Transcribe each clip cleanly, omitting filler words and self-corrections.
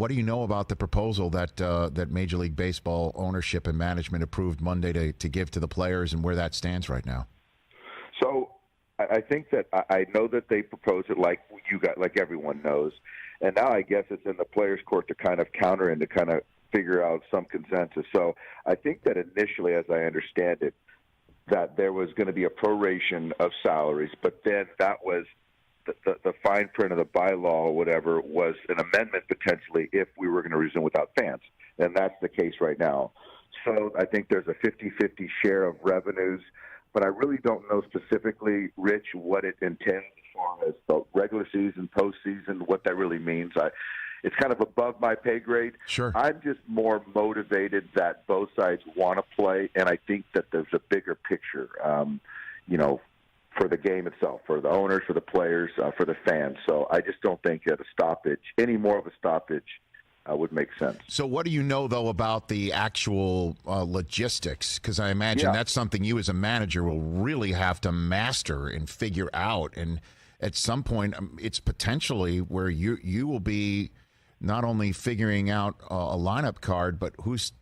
what do you know about the proposal that Major League Baseball ownership and management approved Monday to give to the players, and where that stands right now? So I think that I know that they proposed it like everyone knows, and now I guess it's in the players' court to kind of counter and to kind of figure out some consensus. So I think that initially, as I understand it, that there was going to be a proration of salaries, but then that was the fine print of the bylaw or whatever was an amendment potentially if we were going to resume without fans. And that's the case right now. So I think there's a 50-50 share of revenues, but I really don't know specifically, Rich, what it intends as far as the regular season, postseason, what that really means. It's kind of above my pay grade. Sure. I'm just more motivated that both sides want to play, and I think that there's a bigger picture, for the game itself, for the owners, for the players, for the fans. So I just don't think that a stoppage, any more of a stoppage, would make sense. So what do you know, though, about the actual logistics? Because I imagine that's something you as a manager will really have to master and figure out. And at some point, it's potentially where you will be not only figuring out a lineup card, but who's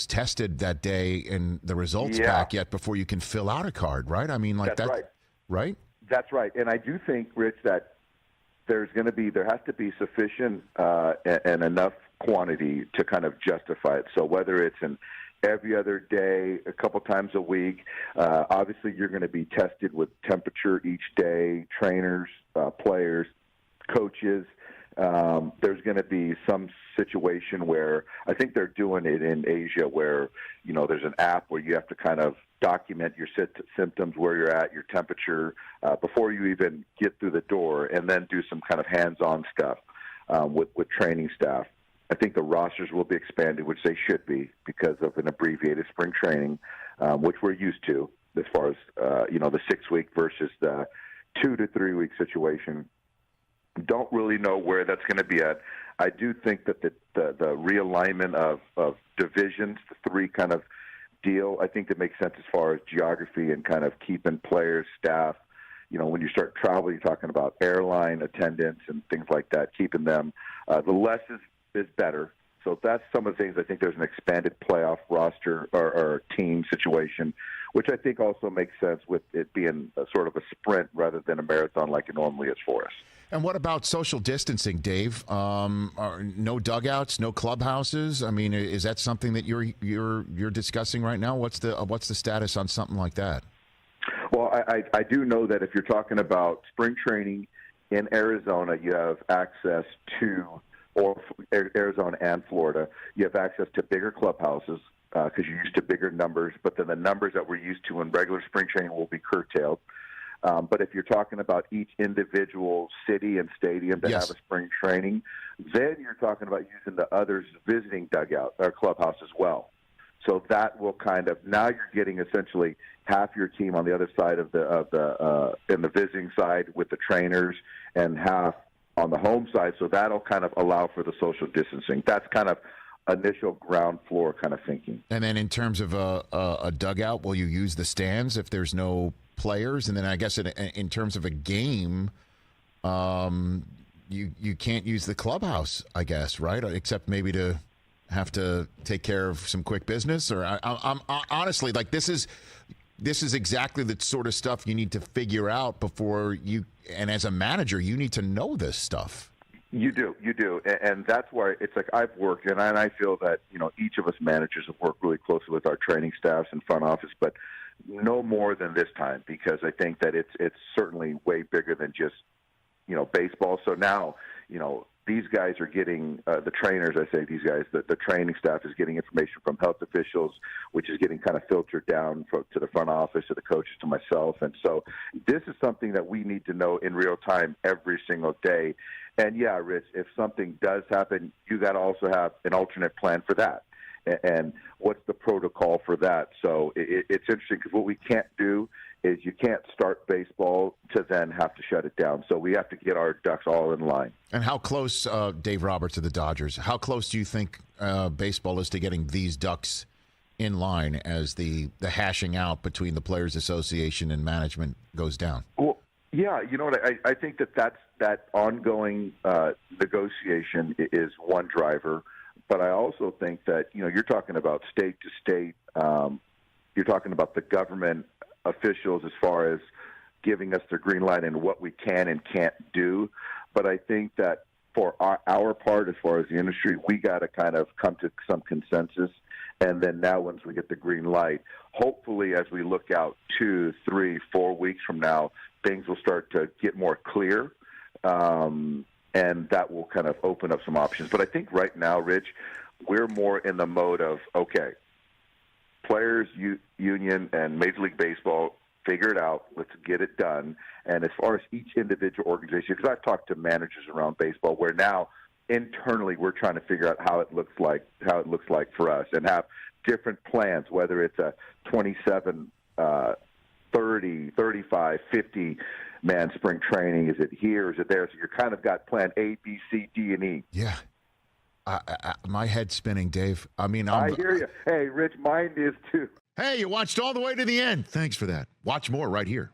tested that day in the results pack yet before you can fill out a card, right? I mean, that's right. Right? That's right. And I do think, Rich, that there has to be sufficient and enough quantity to kind of justify it. So whether it's an every other day, a couple times a week, obviously you're going to be tested with temperature each day, trainers, players, coaches. There's going to be some situation where I think they're doing it in Asia where, there's an app where you have to kind of document your symptoms, where you're at, your temperature, before you even get through the door, and then do some kind of hands-on stuff with training staff. I think the rosters will be expanded, which they should be because of an abbreviated spring training, which we're used to as far as, the 6-week versus the 2 to 3 week situation. Don't really know where that's going to be at. I do think that the realignment of divisions, the 3 kind of deal, I think that makes sense as far as geography and kind of keeping players, staff. When you start traveling, you're talking about airline attendants and things like that, keeping them. The less is better. So that's some of the things. I think there's an expanded playoff roster or team situation, which I think also makes sense with it being a sort of a sprint rather than a marathon like it normally is for us. And what about social distancing, Dave? No dugouts, no clubhouses. I mean, is that something that you're discussing right now? What's the status on something like that? Well, I do know that if you're talking about spring training in Arizona, you have access to, or Arizona and Florida, you have access to bigger clubhouses because you're used to bigger numbers. But then the numbers that we're used to in regular spring training will be curtailed. But if you're talking about each individual city and stadium to have a spring training, then you're talking about using the others' visiting dugout or clubhouse as well. So that will kind of, now you're getting essentially half your team on the other side of in the visiting side with the trainers and half on the home side. So that'll kind of allow for the social distancing. That's kind of initial ground floor kind of thinking. And then in terms of a dugout, will you use the stands if there's no players? And then I guess in terms of a game, you can't use the clubhouse, I guess, right? Except maybe to have to take care of some quick business. Or I'm honestly, like, this is exactly the sort of stuff you need to figure out before you. And as a manager, you need to know this stuff. You do, and that's why it's like I've worked, and I feel that each of us managers have worked really closely with our training staffs and front office, but no more than this time, because I think that it's certainly way bigger than just baseball. So now these guys are getting the trainers. I say these guys, the training staff is getting information from health officials, which is getting kind of filtered down to the front office, to the coaches, to myself, and so this is something that we need to know in real time every single day. And yeah, Rich, if something does happen, you got to also have an alternate plan for that. And what's the protocol for that? So it's interesting because what we can't do is you can't start baseball to then have to shut it down. So we have to get our ducks all in line. And how close, Dave Roberts of the Dodgers, how close do you think baseball is to getting these ducks in line as the hashing out between the Players Association and management goes down? Well, yeah, you know what? I think that's that ongoing negotiation is one driver. But I also think that, you're talking about state to state. You're talking about the government officials as far as giving us the green light and what we can and can't do. But I think that for our part, as far as the industry, we got to kind of come to some consensus. And then now once we get the green light, hopefully as we look out 2, 3, 4 weeks from now, things will start to get more clear. And that will kind of open up some options. But I think right now, Rich, we're more in the mode of, okay, players, union, and Major League Baseball, figure it out. Let's get it done. And as far as each individual organization, because I've talked to managers around baseball where now internally we're trying to figure out how it looks like for us and have different plans, whether it's a 27, 30, 35, 50 man spring training. Is it here? Is it there? So you're kind of got plan A, B, C, D, and E. Yeah. My head's spinning, Dave. I mean, I hear you. Hey, Rich, mine is too. Hey, you watched all the way to the end. Thanks for that. Watch more right here.